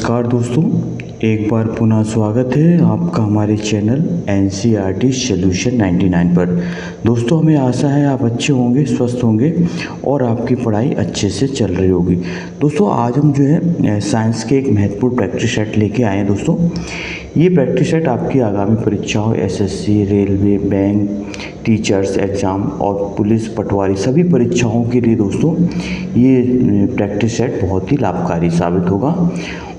नमस्कार दोस्तों, एक बार पुनः स्वागत है आपका हमारे चैनल NCERT सॉल्यूशन 99 पर। दोस्तों हमें आशा है आप अच्छे होंगे, स्वस्थ होंगे और आपकी पढ़ाई अच्छे से चल रही होगी। दोस्तों आज हम जो है साइंस के एक महत्वपूर्ण प्रैक्टिस सेट लेके आए हैं। दोस्तों ये प्रैक्टिस सेट आपकी आगामी परीक्षाओं SSC, railway, bank, teachers exam और पुलिस, पटवारी सभी परीक्षाओं के लिए दोस्तों ये प्रैक्टिस सेट बहुत ही लाभकारी साबित होगा।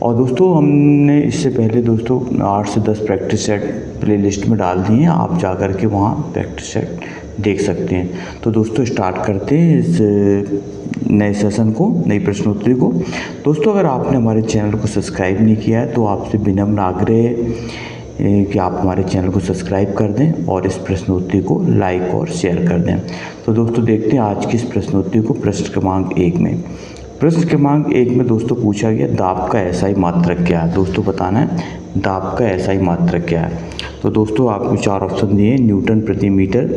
और दोस्तों हमने इससे पहले दोस्तों 8 से 10 प्रैक्टिस सेट प्लेलिस्ट में डाल दिए हैं, आप जा कर के वहाँ प्रैक्टिस सेट देख सकते हैं। तो दोस्तों स्टार्ट करते हैं इस नए सेशन को, नई प्रश्नोत्तरी को। दोस्तों अगर आपने हमारे चैनल को सब्सक्राइब नहीं किया है तो आपसे विनम्र आग्रह है कि आप हमारे चैनल को सब्सक्राइब कर दें और इस प्रश्नोत्तरी को लाइक और शेयर कर दें। तो दोस्तों देखते हैं आज की इस प्रश्नोत्तरी को। प्रश्न क्रमांक 1 में, प्रश्न क्रमांक 1 में दोस्तों पूछा गया दाब का SI मात्रक क्या है। दोस्तों बताना है दाब का SI मात्रक क्या है। तो दोस्तों आपको 4 ऑप्शन दिए, न्यूटन प्रति मीटर,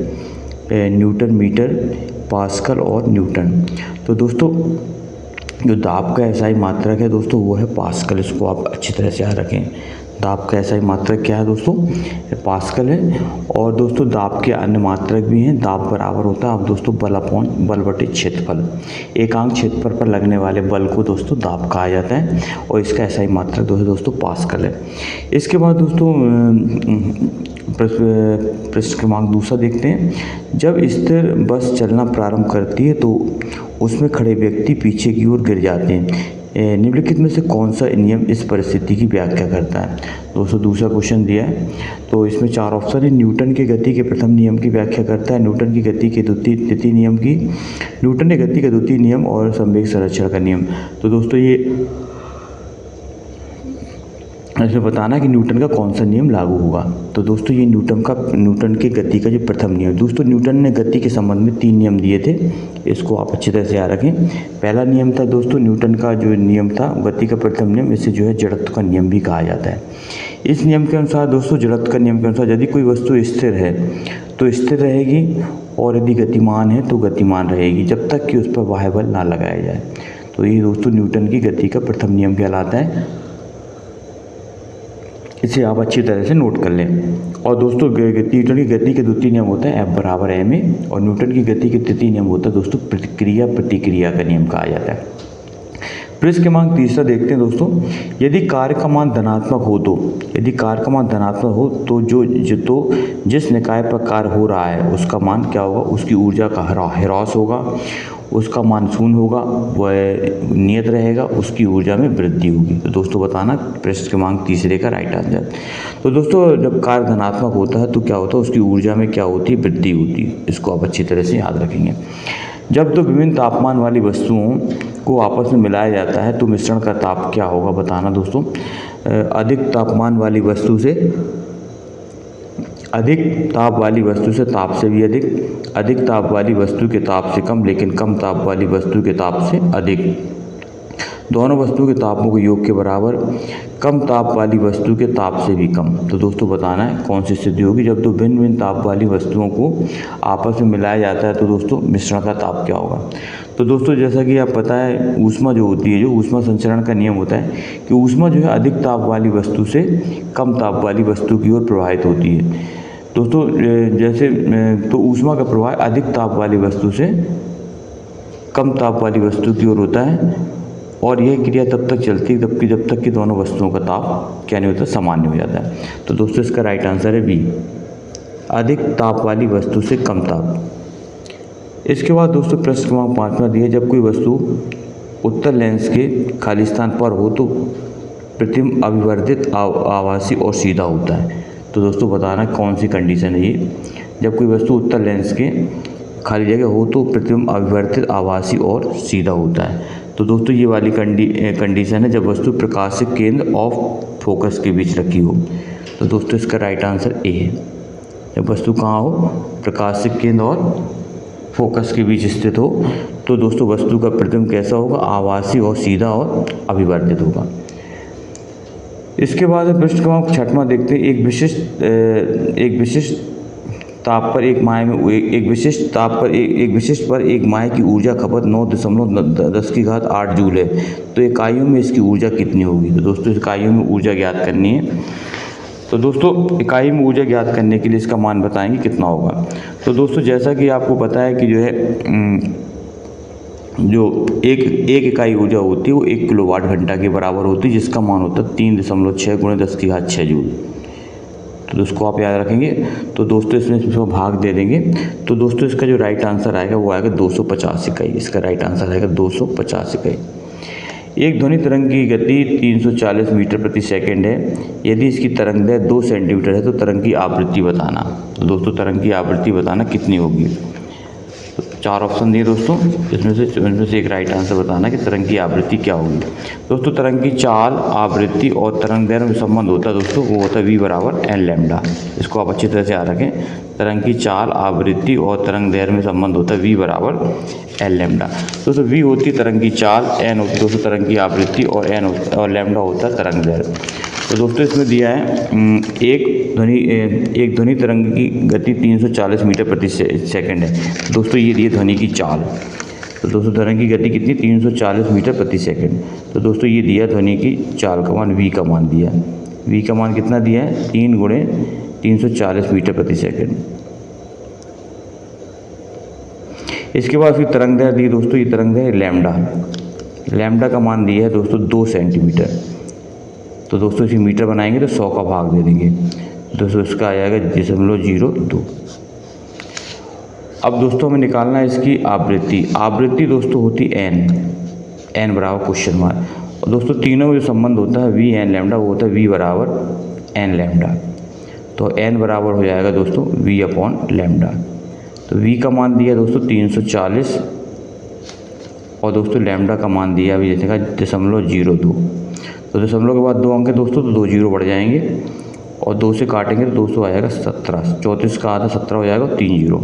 न्यूटन मीटर, पास्कल और न्यूटन। तो दोस्तों जो दाब का SI मात्रक है दोस्तों वो है पास्कल। इसको आप अच्छी तरह से याद रखें। दाब का SI मात्रक क्या है दोस्तों, पास्कल है। और दोस्तों दाब के अन्य मात्रक भी हैं। दाब बराबर होता है अब दोस्तों बल बटे क्षेत्रफल। एकांक क्षेत्रफल पर लगने वाले बल को दोस्तों दाब कहा जाता है और इसका SI मात्रक दोस्तों पास्कल है। इसके बाद दोस्तों प्रश्न क्रमांक 2 देखते हैं। जब स्थिर बस चलना प्रारंभ करती है तो उसमें खड़े व्यक्ति पीछे की ओर गिर जाते हैं। निम्नलिखित में से कौन सा नियम इस परिस्थिति की व्याख्या करता है। दोस्तों दूसरा क्वेश्चन दिया है तो इसमें 4 ऑप्शन है। न्यूटन के गति के प्रथम नियम की व्याख्या करता है, न्यूटन की गति के द्वितीय नियम की, न्यूटन के गति का द्वितीय नियम और संवेग संरक्षण का नियम। तो दोस्तों ये इसमें बताना है कि न्यूटन का कौन सा नियम लागू होगा। तो दोस्तों ये न्यूटन की गति का जो प्रथम नियम। दोस्तों न्यूटन ने गति के संबंध में 3 नियम दिए थे, इसको आप अच्छी तरह से याद रखें। पहला नियम था दोस्तों न्यूटन का जो नियम था गति का प्रथम नियम, इसे जो है जड़त्व का नियम भी कहा जाता है। इस नियम के अनुसार दोस्तों, जड़त्व का नियम के अनुसार यदि कोई वस्तु स्थिर है तो स्थिर रहेगी और यदि गतिमान है तो गतिमान रहेगी जब तक कि उस पर बाह्य बल ना लगाया जाए। तो ये दोस्तों न्यूटन की गति का प्रथम नियम कहलाता है, इसे आप अच्छी तरह से नोट कर लें। और दोस्तों न्यूटन की गति के द्वितीय नियम होता है F बराबर ma और न्यूटन की गति के तृतीय नियम होता है दोस्तों प्रतिक्रिया का नियम कहा जाता है। प्रश्न क्रमांक 3 देखते हैं दोस्तों। यदि कार्य का मान धनात्मक हो तो जिस निकाय पर कार्य हो रहा है उसका मान क्या होगा, उसकी ऊर्जा का ह्रास होगा, उसका मान शून्य होगा, वह नियत रहेगा, उसकी ऊर्जा में वृद्धि होगी। तो दोस्तों बताना प्रश्न क्रमांक 3 का राइट आंसर। तो दोस्तों जब कार्य धनात्मक होता है तो क्या होता है, उसकी ऊर्जा में क्या होती है, वृद्धि होती है। इसको आप अच्छी तरह से याद रखेंगे। जब दो विभिन्न तापमान वाली वस्तुओं को आपस में मिलाया जाता है तो मिश्रण का ताप क्या होगा बताना दोस्तों। अधिक ताप वाली वस्तु से ताप से भी अधिक ताप वाली वस्तु के ताप से कम, लेकिन कम ताप वाली वस्तु के ताप से अधिक। दोनों वस्तुओं के तापों के योग के बराबर, कम ताप वाली वस्तु के ताप से भी कम। तो दोस्तों बताना है कौन सी स्थिति होगी जब दो भिन्न भिन्न ताप वाली वस्तुओं को आपस में मिलाया जाता है तो दोस्तों मिश्रण का ताप क्या होगा। तो दोस्तों जैसा कि आप पता है ऊष्मा जो होती है, जो ऊष्मा संचरण का नियम होता है कि ऊष्मा जो है अधिक ताप वाली वस्तु से कम ताप वाली वस्तु की ओर प्रवाहित होती है। दोस्तों जैसे तो ऊष्मा का प्रवाह अधिक ताप वाली वस्तु से कम ताप वाली वस्तु की ओर होता है और यह क्रिया तब तक चलती है जब तक कि दोनों वस्तुओं का ताप क्या नहीं होता, सामान्य हो जाता है। तो दोस्तों इसका राइट आंसर है बी, अधिक ताप वाली वस्तु से कम ताप। इसके बाद दोस्तों प्रश्न क्रमांक 5 में दिया, जब कोई वस्तु उत्तर लेंस के खाली स्थान पर हो तो प्रतिबिंब अविवर्धित, आभासी और सीधा होता है। तो दोस्तों बताना कौन सी कंडीशन है ये। जब कोई वस्तु उत्तर लेंस के खाली जगह हो तो प्रतिबिंब अविवर्धित, आभासी और सीधा होता है। तो दोस्तों ये वाली कंडीशन है जब वस्तु प्रकाशिक केंद्र और फोकस के बीच रखी हो। तो दोस्तों इसका राइट आंसर ए है। जब वस्तु कहाँ हो, प्रकाशिक केंद्र और फोकस के बीच स्थित हो तो दोस्तों वस्तु का प्रतिबिंब कैसा होगा, आभासी और सीधा और अविवर्धित होगा। इसके बाद प्रश्न क्रमांक 6 देखते हैं। एक विशिष्ट ताप पर एक माह में एक विशिष्ट ताप पर एक विशिष्ट पर एक माह की ऊर्जा खपत 9.10 जूल है, तो इकाइयों में इसकी ऊर्जा कितनी होगी। तो दोस्तों इकाइयों में ऊर्जा ज्ञात करनी है। तो दोस्तों इकाई में ऊर्जा ज्ञात करने के लिए इसका मान बताएंगे कितना होगा। तो दोस्तों जैसा कि आपको पता है कि जो है जो एक इकाई ऊर्जा होती है वो 1 किलोवाट घंटा के बराबर होती है, जिसका मान होता है 3.6 × 10⁶ जूल। तो उसको आप याद रखेंगे। तो दोस्तों इसमें भाग दे देंगे। तो दोस्तों इसका जो राइट आंसर आएगा वो आएगा 250 इकाई। इसका राइट आंसर आएगा 250 इकाई। एक ध्वनि तरंग की गति 340 मीटर प्रति सेकंड है। यदि इसकी तरंग दैर्घ्य 2 सेंटीमीटर है तो तरंग की आवृत्ति बताना। तो दोस्तों तरंग की आवृत्ति बताना कितनी होगी। तो 4 ऑप्शन दिए दोस्तों, इसमें से एक राइट आंसर बताना कि तरंग की आवृत्ति क्या होगी। दोस्तों तरंग की चाल, आवृत्ति और तरंग दैर्घ्य में संबंध होता है दोस्तों, वो होता है v बराबर n लैम्डा। इसको आप अच्छी तरह से याद रखें। तरंग की चाल, आवृत्ति और तरंग दैर्घ्य में संबंध होता है v बराबर n लैम्डा। दोस्तों v होती है तरंग की चाल, n होती है दोस्तों तरंग की आवृत्ति और लैम्डा होता है तरंग दैर्घ्य। तो दोस्तों इसमें दिया है एक ध्वनि तरंग की गति 340 मीटर प्रति सेकंड है। दोस्तों ये दिए ध्वनि की चाल। तो दोस्तों तरंग की गति कितनी 340 मीटर प्रति सेकंड। तो दोस्तों ये दिया ध्वनि की चाल का मान, v का मान दिया। v का मान कितना दिया है 3 × 340 मीटर प्रति सेकंड। इसके बाद फिर तरंग दैर्घ्य दी दोस्तों, ये तरंग दैर्घ्य लैम्डा का मान दिया है दोस्तों 2 सेंटीमीटर। तो दोस्तों इसी मीटर बनाएंगे तो 100 का भाग दे देंगे। दोस्तों इसका आ जाएगा 0.02। अब दोस्तों हमें निकालना है इसकी आवृत्ति दोस्तों होती n बराबर क्वेश्चन मार्क। और दोस्तों तीनों में जो संबंध होता है v n लैम्डा, वो होता है v बराबर n लैम्डा। तो n बराबर हो जाएगा दोस्तों v अपॉन लैम्डा। तो v का मान दिया दोस्तों 340 और दोस्तों लैम्डा का मान दिया अभी देखा 0.02। तो दशमलव के बाद 2 अंक है दोस्तों, तो 2 जीरो बढ़ जाएंगे और 2 से काटेंगे तो दोस्तों आ जाएगा 17। 34 का आधा 17 हो जाएगा, 3 जीरो।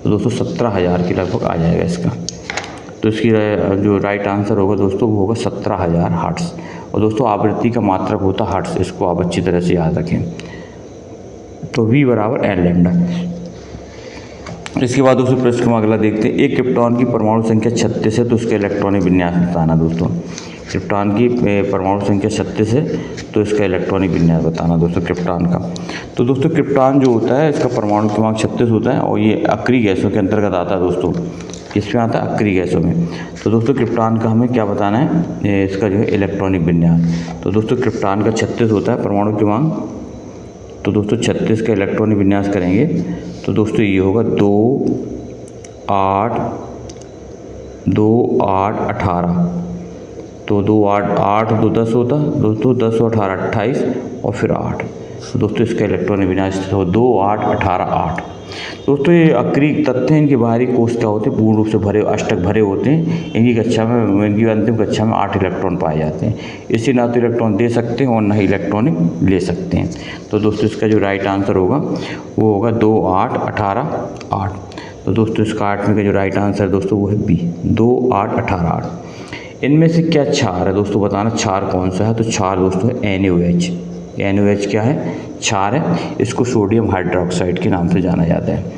तो दोस्तों 17,000 के लगभग आ जाएगा इसका। तो इसकी जो राइट आंसर होगा दोस्तों वो होगा 17,000 हर्ट्ज़। और दोस्तों आवृत्ति का मात्रक होता है हर्ट्ज़, इसको आप अच्छी तरह से याद रखें। तो v बराबर n लैम्डा। इसके बाद दोस्तों प्रश्न को अगला देखते हैं। एक क्रिप्टॉन की परमाणु संख्या 36 है तो उसके इलेक्ट्रॉनिक विन्यास बताना। दोस्तों क्रिप्टॉन की परमाणु संख्या 36 है तो इसका इलेक्ट्रॉनिक विन्यास बताना दोस्तों क्रिप्टॉन का। तो दोस्तों क्रिप्टॉन जो होता है इसका परमाणु क्रमांक 36 होता है और ये अक्रिय गैसों के अंतर्गत आता है दोस्तों। किसमें आता है? अक्रिय गैसों में। तो दोस्तों क्रिप्टॉन का हमें क्या बताना है, इसका जो है इलेक्ट्रॉनिक विन्यास। तो दोस्तों क्रिप्टॉन का 36 होता है परमाणु क्रमांक। तो दोस्तों 36 का इलेक्ट्रॉनिक विन्यास करेंगे तो दोस्तों ये होगा 2 8 2 8 18। तो 2 8 8 2 10 होता दोस्तों, 10 और 18 28 और फिर 8। तो दोस्तों इसका इलेक्ट्रॉनिक विन्यास हो 2 8 18 8। दोस्तों ये अक्रिय तत्व हैं, इनके बाहरी कोष क्या होते हैं, पूर्ण रूप से भरे अष्टक भरे होते हैं। इनकी अंतिम कक्षा में 8 इलेक्ट्रॉन पाए जाते हैं। इससे ना तो इलेक्ट्रॉन दे सकते हैं और ना ही इलेक्ट्रॉनिक ले सकते हैं। तो दोस्तों इसका जो राइट आंसर होगा वो होगा 2 8 18 8। तो दोस्तों इसका 8 में का जो राइट आंसर है दोस्तों वो है बी, 2 8 18 8। इनमें से क्या क्षार है दोस्तों बताना, क्षार कौन सा है। तो क्षार दोस्तों है NaOH। NaOH क्या है? क्षार है। इसको सोडियम हाइड्रोक्साइड के नाम से जाना जाता है।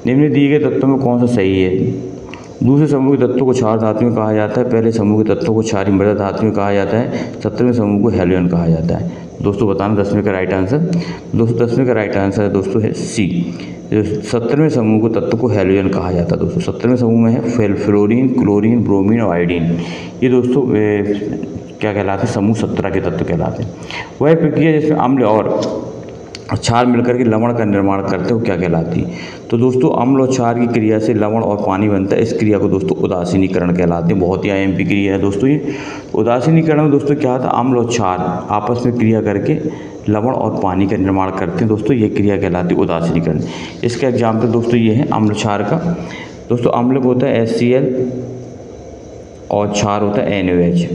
निम्न दिए गए तत्वों में कौन सा सही है? दूसरे समूह के तत्वों को क्षार धातु में कहा जाता है, पहले समूह के तत्वों को क्षारीय मृदा धातु में कहा जाता है, 17वें समूह को हैलोजन कहा जाता है। दोस्तों बताना 10वें का राइट आंसर। दोस्तों 10वें का राइट आंसर दोस्तों है सी। 17वें समूह को तत्व को हैलोजन कहा जाता है दोस्तों। 17वें समूह में है फ्लोरीन, क्लोरीन, ब्रोमीन और आयोडीन। ये दोस्तों क्या कहलाते हैं? समूह 17 के तत्व कहलाते हैं। वह प्रक्रिया जिसमें अम्ल और क्षार मिलकर के लवण का निर्माण करते हैं वो क्या कहलाती है? तो दोस्तों अम्ल और क्षार की क्रिया से लवण और पानी बनता है। इस क्रिया को दोस्तों उदासीनीकरण कहलाते हैं। बहुत ही IMP क्रिया है दोस्तों ये। उदासीनीकरण में दोस्तों क्या होता है? अम्ल और क्षार आपस में क्रिया करके लवण और पानी का निर्माण करते हैं दोस्तों, ये क्रिया कहलाती है उदासीनीकरण। इसका एग्जाम्पल दोस्तों ये है अम्ल क्षार का। दोस्तों अम्ल को होता है HCl और क्षार होता है NaOH।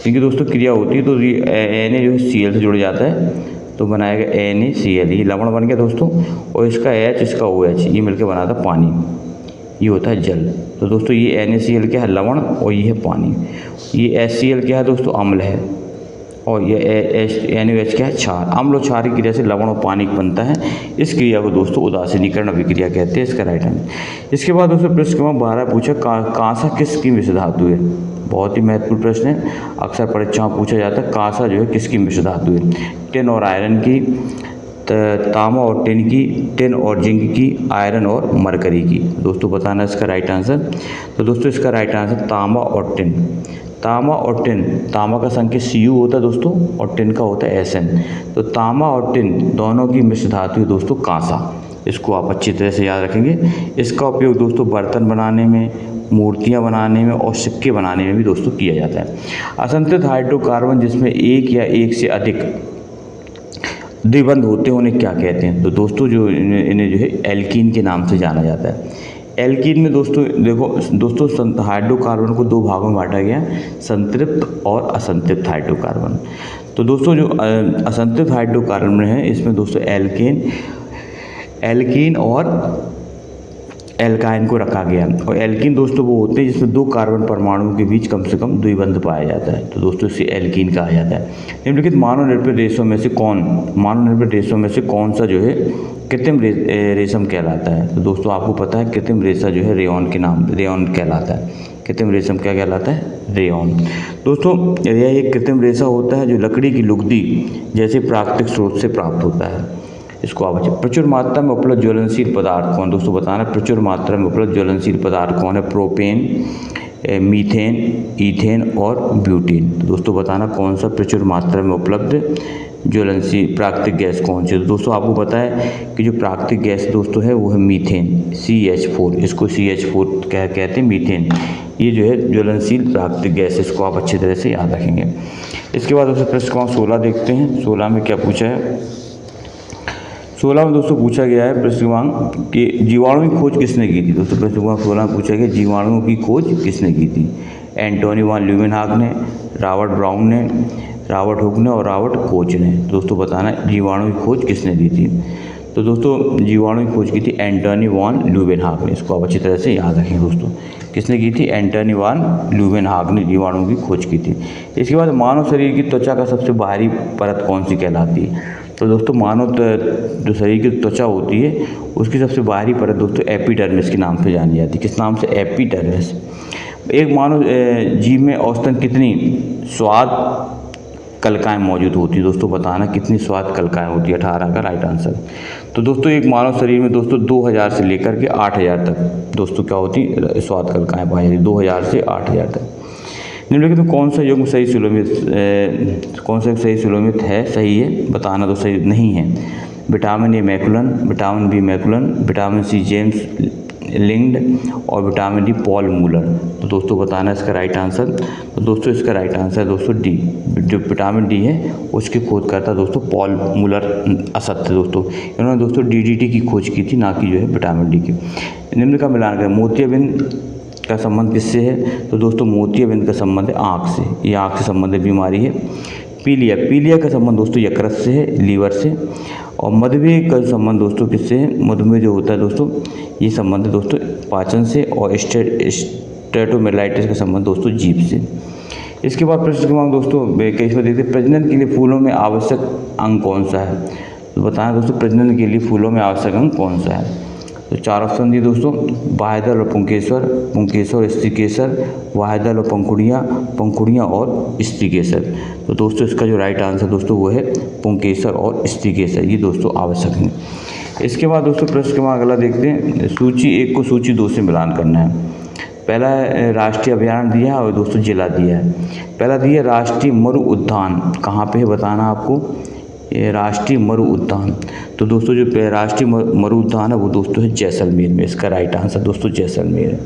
इनकी दोस्तों क्रिया होती है तो ये Na जो है Cl से जुड़ जाता है तो बनाएगा NaCl, ये लवण बन गया दोस्तों। और इसका H, इसका OH, ये मिलकर बनाता है पानी, ये होता है जल। तो दोस्तों ये NaCl क्या है? लवण। और ये है पानी। ये HCl क्या है दोस्तों? अम्ल है। और ये NaOH क्या है, क्षार। अम्ल और क्षार की क्रिया से लवण और पानी बनता है। इस क्रिया को दोस्तों उदासीनीकरण अभिक्रिया कहते हैं। इसका राइट आंसर। इसके बाद दोस्तों प्रश्न क्रमांक 12 पूछा कांसा किसकी मिश्र धातु है। बहुत ही महत्वपूर्ण प्रश्न है, अक्सर परीक्षाओं में पूछा जाता है। कांसा जो है किसकी मिश्र धातु है। टिन और आयरन की, तांबा और टिन की, टिन और जिंक की, आयरन और मरकरी की। दोस्तों बताना इसका राइट आंसर। तो दोस्तों इसका राइट आंसर तांबा और टिन। तांबा और टिन, तांबा का संकेत Cu होता है दोस्तों और टिन का होता है Sn। तो तांबा और टिन दोनों की मिश्र धातु है दोस्तों कांसा। इसको आप अच्छी तरह से याद रखेंगे। इसका उपयोग दोस्तों बर्तन बनाने में, मूर्तियां बनाने में और सिक्के बनाने में भी दोस्तों किया जाता है। असंतुलित हाइड्रोकार्बन जिसमें एक या एक से अधिक द्विबंध होते हैं उन्हें क्या कहते हैं। तो दोस्तों जो इन्हें जो है एल्कीन के नाम से जाना जाता है। एल्कीन में दोस्तों देखो दोस्तों हाइड्रोकार्बन को दो भागों में बांटा गया, संतृप्त और असंतृप्त हाइड्रोकार्बन। तो दोस्तों जो असंतृप्त हाइड्रोकार्बन है इसमें दोस्तों एल्कीन और एल्काइन को रखा गया। और एल्कीन दोस्तों वो होते हैं जिसमें दो कार्बन परमाणुओं के बीच कम से कम द्विबंध पाया जाता है। तो दोस्तों इसे एल्कीन कहा जाता है। निम्नलिखित मानव रेशों में से कौन सा जो है कृत्रिम रेशम कहलाता है। तो दोस्तों आपको पता है कृत्रिम रेशा जो है रेयॉन कहलाता है। कृत्रिम रेशम क्या कहलाता है, रेयॉन। दोस्तों यह एक कृत्रिम रेशा होता है जो लकड़ी की लुगदी जैसे प्राकृतिक स्रोत से प्राप्त होता है। इसको आप प्रचुर मात्रा में उपलब्ध ज्वलनशील पदार्थ कौन, दोस्तों बताना प्रचुर मात्रा में उपलब्ध ज्वलनशील पदार्थ कौन है। प्रोपेन, मीथेन, ईथेन और ब्यूटेन। तो दोस्तों बताना कौन सा प्रचुर मात्रा में उपलब्ध ज्वलनशील प्राकृतिक गैस कौन सी है। तो दोस्तों आपको पता है कि जो प्राकृतिक गैस दोस्तों है वो है मीथेन, CH4। इसको CH4 कहते हैं मीथेन। ये जो है ज्वलनशील प्राकृतिक गैस, इसको आप अच्छी तरह से याद रखेंगे। इसके बाद दोस्तों प्रश्न क्रमांक 16 देखते हैं। 16 में क्या पूछा है। 16 में दोस्तों पूछा गया है प्रश्न क्रमांक कि जीवाणु की खोज किसने की थी। दोस्तों प्रश्न क्रमांक 16 में पूछा गया जीवाणुओं की खोज किसने की थी। एंटोनी वान ल्यूवेनहॉक ने, रॉबर्ट ब्राउन ने, रॉबर्ट हुक ने और रॉबर्ट कोच ने। दोस्तों बताना जीवाणु की खोज किसने की थी। तो दोस्तों जीवाणु की खोज की थी एंटोनी वान ल्यूवेनहॉक ने। इसको आप अच्छी तरह से याद रखें दोस्तों, किसने की थी, एंटोनी वान ल्यूवेनहॉक ने जीवाणु की खोज की थी। इसके बाद मानव शरीर की त्वचा का सबसे बाहरी परत कौन सी कहलाती है। तो दोस्तों मानव जो शरीर की त्वचा होती है उसकी सबसे बाहरी परत दोस्तों एपिडर्मिस के नाम से जानी जाती है। किस नाम से, एपिडर्मिस। एक मानव जीव में औसतन कितनी स्वाद कलिकाएं मौजूद होती है। दोस्तों बताना कितनी स्वाद कलिकाएं होती है। 18 का राइट आंसर। तो दोस्तों एक मानव शरीर में दोस्तों 2000 से लेकर के 8000 तक दोस्तों क्या होती स्वाद कलिकाएं पाई जाती, 2000 से 8000 तक। निम्नलिखित में कौन सा युग्म सही सुलोमित है, सही है बताना। तो सही नहीं है। Vitamin A McCollum, vitamin B McCollum, vitamin C James Lind और विटामिन डी पॉल मूलर। तो दोस्तों बताना इसका राइट आंसर। तो दोस्तों इसका राइट आंसर है दोस्तों डी। जो विटामिन डी है उसकी खोज करता है दोस्तों पॉल मूलर असत्य। दोस्तों इन्होंने दोस्तों DDT की खोज की थी, ना कि जो है विटामिन डी की। निम्न का मिलान करें। मोतियाबिंद का संबंध किससे है। तो दोस्तों मोतियाबिंद का संबंध है आँख से। ये आँख से संबंधित बीमारी है। पीलिया का संबंध दोस्तों यकृत से है, लीवर से। और मधुमेह का संबंध दोस्तों किससे है, मधुमेह जो होता है दोस्तों ये संबंध है दोस्तों पाचन से। और स्टेटोमेलाइटिस का संबंध दोस्तों जीभ से। इसके बाद प्रश्न क्रमांक दोस्तों कई बार देखते हैं प्रजनन के लिए फूलों में आवश्यक अंग कौन सा है। तो बताना दोस्तों प्रजनन के लिए फूलों में आवश्यक अंग कौन सा है। तो 4 ऑप्शन दिए दोस्तों, बाह्यदल और पुंकेसर, पुंकेसर और स्त्रीकेसर, बाह्यदल और पंखुड़ियाँ और स्त्रीकेसर। तो दोस्तों इसका जो राइट आंसर दोस्तों वो है पुंकेसर और स्त्रीकेसर। ये दोस्तों आवश्यक हैं। इसके बाद दोस्तों प्रश्न क्रमांक अगला देखते हैं। सूची 1 को सूची 2 से मिलान करना है। पहला राष्ट्रीय अभयारण्य दिया है और दोस्तों जिला दिया है। पहला दिया राष्ट्रीय मरु उद्यान, कहाँ पे है बताना आपको, ये राष्ट्रीय मरु उद्यान। तो दोस्तों जो राष्ट्रीय मरु उद्यान है वो दोस्तों है जैसलमेर में। इसका राइट आंसर दोस्तों जैसलमेर है।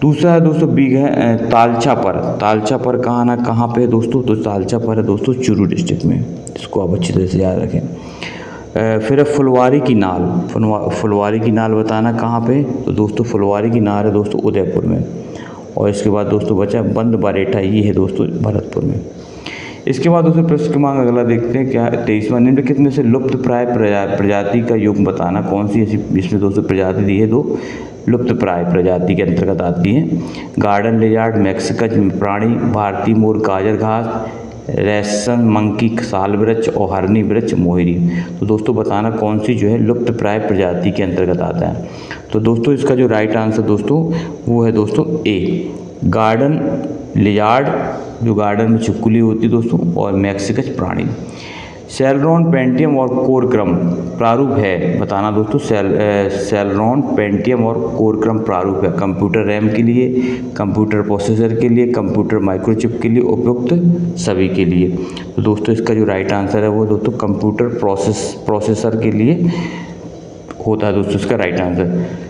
दूसरा है दोस्तों बिग है तालछा पर कहाँ पे है दोस्तों। तो तालछा पर है दोस्तों चूरू डिस्ट्रिक्ट में। इसको आप अच्छी तरह से याद रखें। फिर फुलवारी की नाल बताना कहाँ पे। तो दोस्तों फुलवारी की नाल है दोस्तों उदयपुर में। और इसके बाद दोस्तों बचा बंद बारेठा, ये है दोस्तों भरतपुर में। इसके बाद दोस्तों प्रश्न क्रमांक अगला देखते हैं क्या 23वां। निम्नलिखित में से लुप्त प्राय प्रजाति का युग्म बताना। कौन सी ऐसी इसमें दोस्तों प्रजाति दी है, 2 लुप्त प्राय प्रजाति के अंतर्गत आती है। गार्डन लिजार्ड, मैक्सिकन प्राणी, भारतीय मोर, गाजर घास, रेशम मंकी साल वृक्ष और हरनी वृक्ष मोहरी। तो दोस्तों बताना कौन सी जो है लुप्त प्राय प्रजाति के अंतर्गत आता है। तो दोस्तों इसका जो राइट आंसर दोस्तों वो है दोस्तों ए, गार्डन लिजार्ड, जो गार्डन में छिपकली होती है दोस्तों, और मैक्सिकस प्राणी। सेलेरॉन, पेंटियम और कोर क्रम प्रारूप है, बताना दोस्तों सेलेरॉन, पेंटियम और कोर क्रम प्रारूप है कंप्यूटर रैम के लिए, कंप्यूटर प्रोसेसर के लिए, कंप्यूटर माइक्रोचिप के लिए, उपयुक्त सभी के लिए। तो दोस्तों इसका जो राइट आंसर है वो दोस्तों कंप्यूटर प्रोसेसर के लिए होता है दोस्तों इसका राइट आंसर।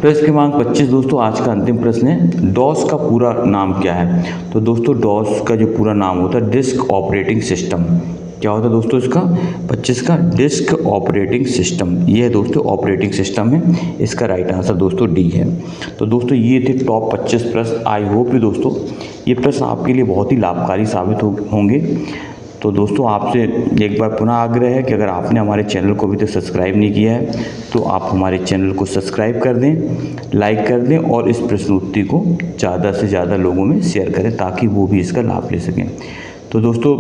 प्रश्न क्रमांक 25 दोस्तों आज का अंतिम प्रश्न है, डॉस का पूरा नाम क्या है। तो दोस्तों डॉस का जो पूरा नाम होता है डिस्क ऑपरेटिंग सिस्टम। क्या होता है दोस्तों इसका 25 का डिस्क ऑपरेटिंग सिस्टम, ये दोस्तों ऑपरेटिंग सिस्टम है। इसका राइट आंसर दोस्तों डी है। तो दोस्तों ये थे टॉप 25 प्रश्न। आई होप कि दोस्तों ये प्रश्न आपके लिए बहुत ही लाभकारी साबित होंगे। तो दोस्तों आपसे एक बार पुनः आग्रह है कि अगर आपने हमारे चैनल को अभी तक सब्सक्राइब नहीं किया है तो आप हमारे चैनल को सब्सक्राइब कर दें, लाइक कर दें और इस प्रश्नोत्तरी को ज़्यादा से ज़्यादा लोगों में शेयर करें ताकि वो भी इसका लाभ ले सकें। तो दोस्तों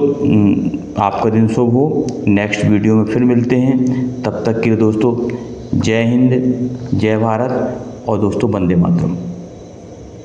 आपका दिन शुभ हो। नेक्स्ट वीडियो में फिर मिलते हैं। तब तक के लिए दोस्तों जय हिंद, जय भारत और दोस्तों वंदे मातरम।